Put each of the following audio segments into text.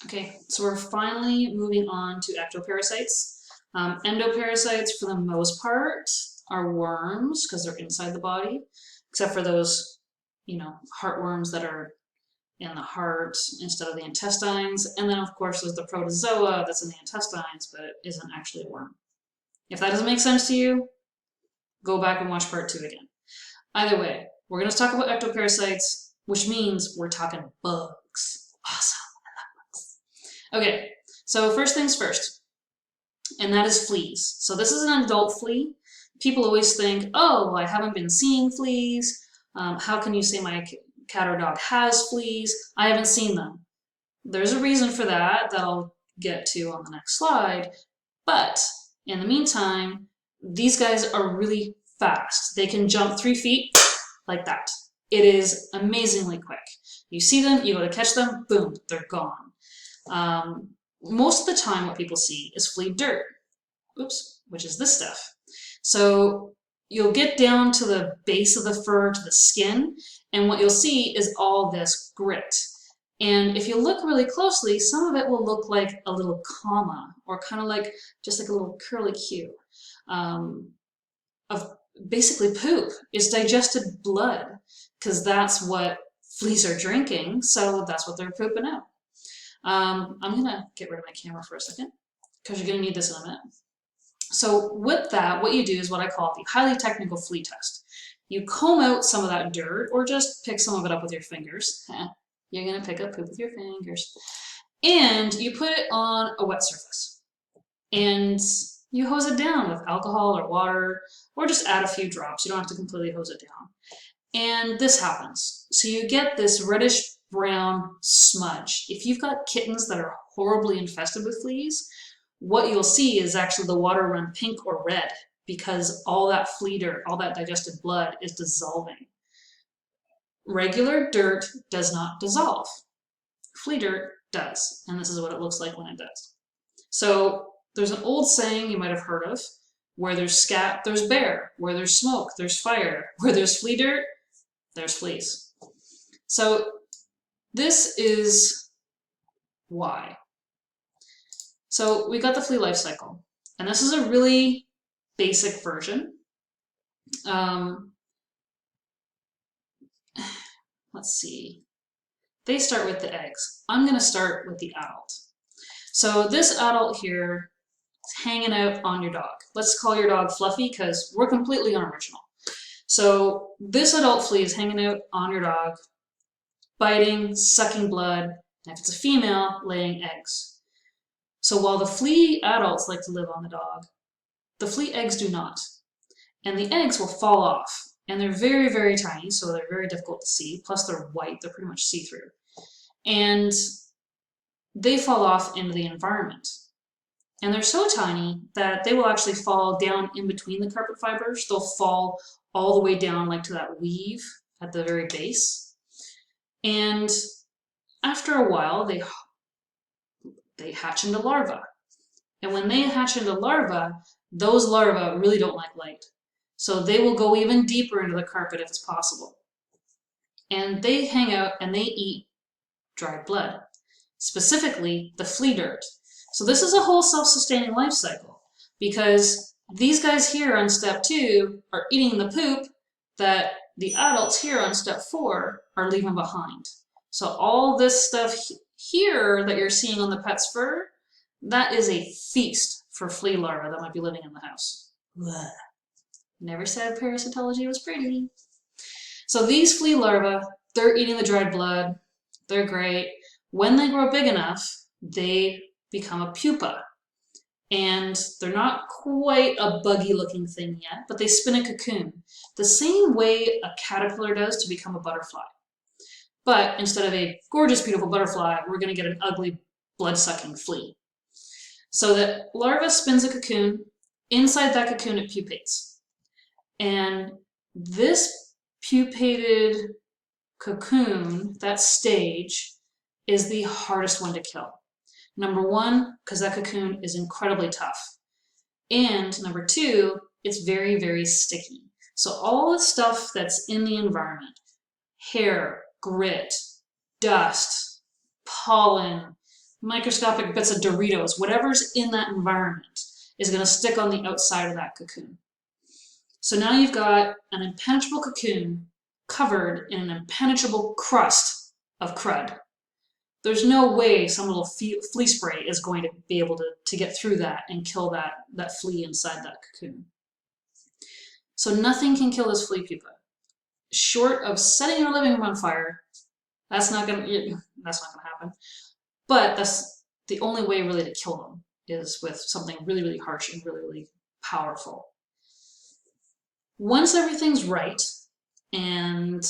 Okay, so we're finally moving on to ectoparasites. Endoparasites, for the most part, are worms because they're inside the body, except for those, heartworms that are in the heart instead of the intestines. And then, of course, there's the protozoa that's in the intestines, but it isn't actually a worm. If that doesn't make sense to you, go back and watch part 2 again. Either way, we're going to talk about ectoparasites, which means we're talking bugs. Awesome. Okay, so first things first, and that is fleas. So this is an adult flea. People always think, oh, I haven't been seeing fleas. How can you say my cat or dog has fleas? I haven't seen them. There's a reason for that I'll get to on the next slide. But in the meantime, these guys are really fast. They can jump 3 feet like that. It is amazingly quick. You see them, you go to catch them, boom, they're gone. Most of the time what people see is flea dirt, which is this stuff. So you'll get down to the base of the fur, to the skin, and what you'll see is all this grit. And if you look really closely, some of it will look like a little comma, or kind of like just like a little curly Q of basically poop. It's digested blood, because that's what fleas are drinking, so that's what they're pooping out. I'm gonna get rid of my camera for a second because you're gonna need this in a minute. So with that, what you do is what I call the highly technical flea test. You comb out some of that dirt or just pick some of it up with your fingers. You're gonna pick up poop with your fingers. And you put it on a wet surface. And you hose it down with alcohol or water, or just add a few drops. You don't have to completely hose it down. And this happens. So you get this reddish brown smudge. If you've got kittens that are horribly infested with fleas, what you'll see is actually the water run pink or red because all that flea dirt, all that digested blood is dissolving. Regular dirt does not dissolve. Flea dirt does, and this is what it looks like when it does. So there's an old saying you might have heard of, where there's scat, there's bear, where there's smoke, there's fire, where there's flea dirt, there's fleas. So this is why. So we got the flea life cycle, and this is a really basic version. Let's see. They start with the eggs. I'm going to start with the adult. So this adult here is hanging out on your dog. Let's call your dog Fluffy because we're completely unoriginal. So this adult flea is hanging out on your dog, biting, sucking blood, and if it's a female, laying eggs. So while the flea adults like to live on the dog, the flea eggs do not. And the eggs will fall off. And they're very, very tiny, so they're very difficult to see. Plus they're white, they're pretty much see-through. And they fall off into the environment. And they're so tiny that they will actually fall down in between the carpet fibers. They'll fall all the way down like to that weave at the very base. And after a while, they hatch into larvae. And when they hatch into larvae, those larvae really don't like light. So they will go even deeper into the carpet if it's possible. And they hang out and they eat dried blood, specifically the flea dirt. So this is a whole self-sustaining life cycle because these guys here on step 2 are eating the poop that the adults here on step 4 are leaving behind. So all this stuff here that you're seeing on the pet's fur, that is a feast for flea larvae that might be living in the house. Blah. Never said parasitology was pretty. So these flea larvae, they're eating the dried blood. They're great. When they grow big enough, they become a pupa. And they're not quite a buggy looking thing yet, but they spin a cocoon, the same way a caterpillar does to become a butterfly. But instead of a gorgeous, beautiful butterfly, we're going to get an ugly, blood-sucking flea. So the larva spins a cocoon. Inside that cocoon, it pupates. And this pupated cocoon, that stage, is the hardest one to kill. Number 1, because that cocoon is incredibly tough. And number 2, it's very, very sticky. So all the stuff that's in the environment, hair, grit, dust, pollen, microscopic bits of Doritos, whatever's in that environment is going to stick on the outside of that cocoon. So now you've got an impenetrable cocoon covered in an impenetrable crust of crud. There's no way some little flea spray is going to be able to get through that and kill that flea inside that cocoon. So nothing can kill this flea pupa. Short of setting your living room on fire, that's not gonna happen. But that's the only way really to kill them is with something really, really harsh and really, really powerful. Once everything's right and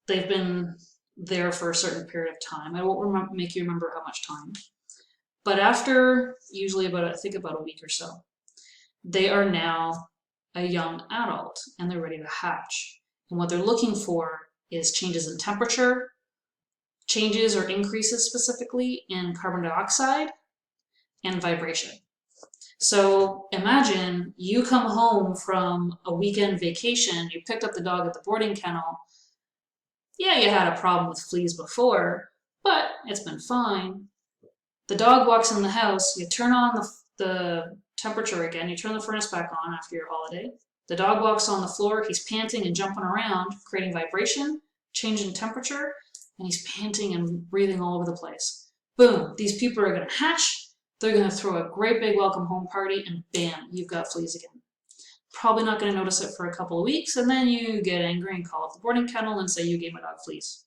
they've been there for a certain period of time, I won't make you remember how much time, but after usually about a week or so, they are now a young adult and they're ready to hatch. And what they're looking for is changes in temperature, changes or increases specifically in carbon dioxide and vibration. So imagine you come home from a weekend vacation, you picked up the dog at the boarding kennel. Yeah, you had a problem with fleas before, but it's been fine. The dog walks in the house, you turn on the temperature again, you turn the furnace back on after your holiday. The dog walks on the floor, he's panting and jumping around, creating vibration, change in temperature, and he's panting and breathing all over the place. Boom, these people are going to hatch, they're going to throw a great big welcome home party, and bam, you've got fleas again. Probably not going to notice it for a couple of weeks, and then you get angry and call up the boarding kennel and say you gave my dog fleas.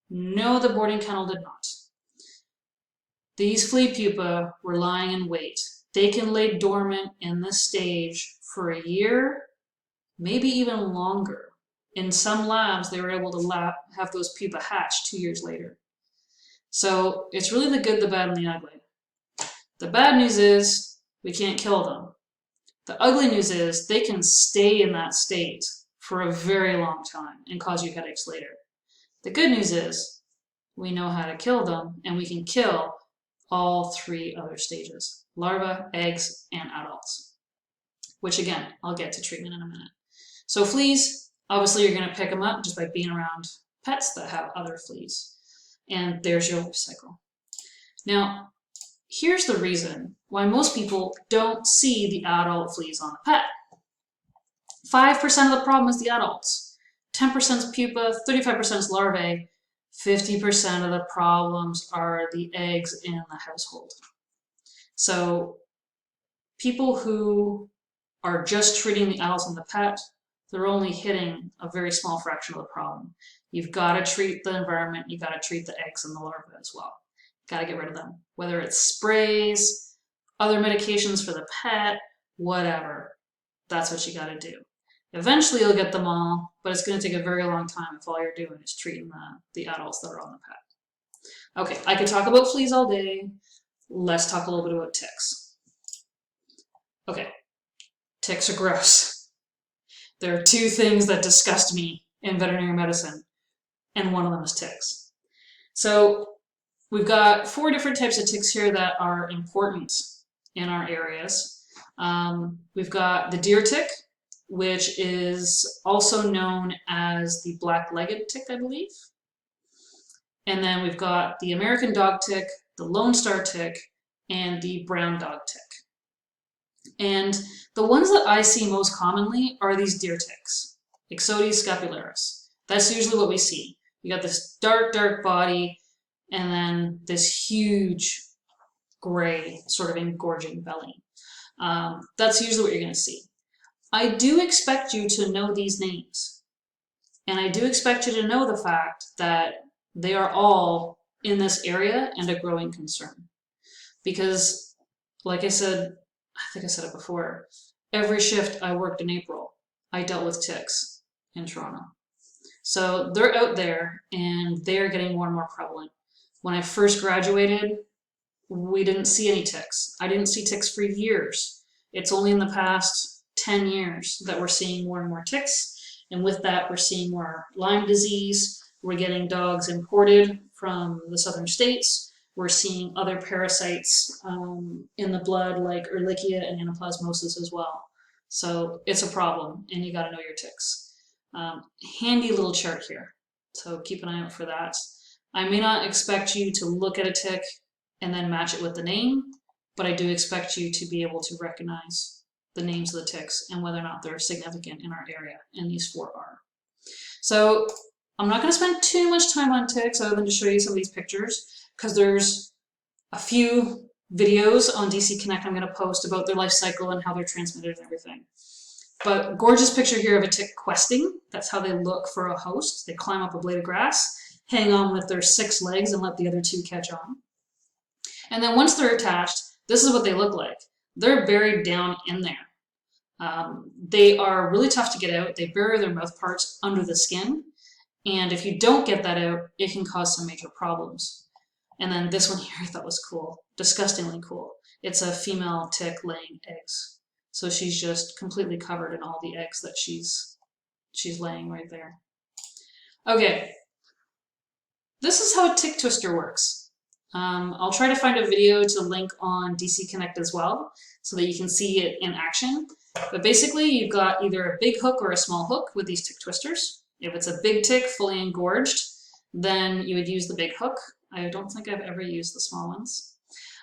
No, the boarding kennel did not. These flea pupa were lying in wait. They can lay dormant in this stage for a year, maybe even longer. In some labs, they were able to have those pupa hatch 2 years later. So it's really the good, the bad, and the ugly. The bad news is we can't kill them. The ugly news is they can stay in that state for a very long time and cause you headaches later. The good news is we know how to kill them, and we can kill all 3 other stages: larvae, eggs, and adults, which again, I'll get to treatment in a minute. So fleas, obviously you're going to pick them up just by being around pets that have other fleas. And there's your life cycle. Now, here's the reason why most people don't see the adult fleas on the pet. 5% of the problem is the adults. 10% is pupa, 35% is larvae, 50% of the problems are the eggs in the household. So people who are just treating the adults on the pet, they're only hitting a very small fraction of the problem. You've got to treat the environment, you've got to treat the eggs and the larvae as well. Got to get rid of them. Whether it's sprays, other medications for the pet, whatever. That's what you got to do. Eventually you'll get them all, but it's going to take a very long time if all you're doing is treating the adults that are on the pet. Okay, I could talk about fleas all day. Let's talk a little bit about ticks. Okay, ticks are gross. There are 2 things that disgust me in veterinary medicine, and one of them is ticks. So we've got 4 different types of ticks here that are important in our areas. We've got the deer tick, which is also known as the black-legged tick, I believe. And then we've got the American dog tick, the Lone Star tick, and the brown dog tick. And the ones that I see most commonly are these deer ticks, Ixodes scapularis. That's usually what we see. You got this dark, dark body, and then this huge gray sort of engorging belly. That's usually what you're going to see. I do expect you to know these names, and I do expect you to know the fact that they are all in this area and a growing concern. Because, like I said, I think I said it before, every shift I worked in April, I dealt with ticks in Toronto. So they're out there, and they're getting more and more prevalent. When I first graduated, we didn't see any ticks. I didn't see ticks for years. It's only in the past 10 years that we're seeing more and more ticks, and with that we're seeing more Lyme disease. We're getting dogs imported from the southern states. We're seeing other parasites in the blood like Ehrlichia and Anaplasmosis as well. So it's a problem, and you got to know your ticks. Handy little chart here, so keep an eye out for that. I may not expect you to look at a tick and then match it with the name, but I do expect you to be able to recognize the names of the ticks and whether or not they're significant in our area, and these 4 are. So I'm not going to spend too much time on ticks other than to show you some of these pictures, because there's a few videos on DC Connect I'm going to post about their life cycle and how they're transmitted and everything. But gorgeous picture here of a tick questing. That's how they look for a host. They climb up a blade of grass, hang on with their 6 legs and let the other 2 catch on. And then once they're attached, this is what they look like. They're buried down in there. They are really tough to get out. They bury their mouth parts under the skin. And if you don't get that out, it can cause some major problems. And then this one here I thought was cool, disgustingly cool. It's a female tick laying eggs. So she's just completely covered in all the eggs that she's laying right there. Okay, this is how a tick twister works. I'll try to find a video to link on DC Connect as well, so that you can see it in action. But basically, you've got either a big hook or a small hook with these tick twisters. If it's a big tick, fully engorged, then you would use the big hook. I don't think I've ever used the small ones.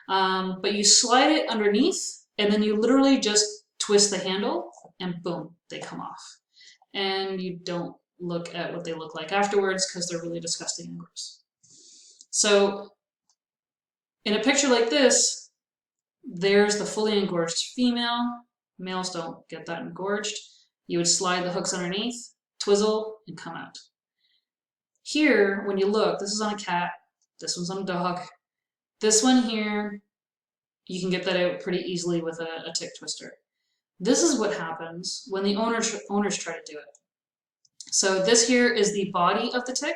But you slide it underneath, and then you literally just twist the handle, and boom, they come off. And you don't look at what they look like afterwards, because they're really disgusting and gross. So in a picture like this, there's the fully engorged female. Males don't get that engorged. You would slide the hooks underneath, twizzle, and come out. Here, when you look, this is on a cat, this one's on a dog. This one here, you can get that out pretty easily with a tick twister. This is what happens when the owners try to do it. So this here is the body of the tick,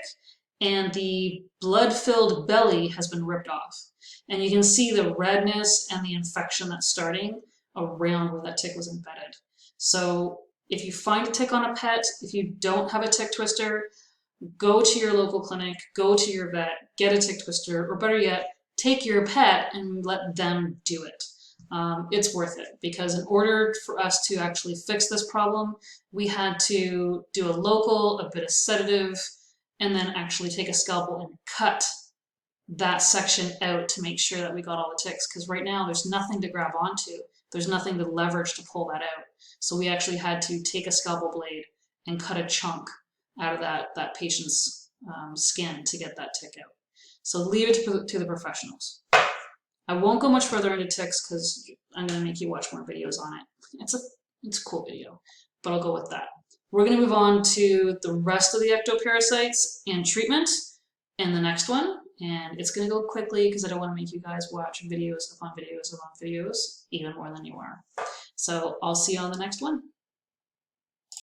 and the blood-filled belly has been ripped off. And you can see the redness and the infection that's starting around where that tick was embedded. So if you find a tick on a pet, if you don't have a tick twister, go to your local clinic, go to your vet, get a tick twister, or better yet, take your pet and let them do it. It's worth it, because in order for us to actually fix this problem, we had to do a local, a bit of sedative, and then actually take a scalpel and cut that section out to make sure that we got all the ticks, because right now there's nothing to grab onto. There's nothing to leverage to pull that out. So we actually had to take a scalpel blade and cut a chunk out of that patient's skin to get that tick out. So leave it to the professionals. I won't go much further into ticks because I'm going to make you watch more videos on it. It's a cool video, but I'll go with that. We're going to move on to the rest of the ectoparasites and treatment in the next one. And it's going to go quickly because I don't want to make you guys watch videos upon videos upon videos, even more than you are. So I'll see you on the next one.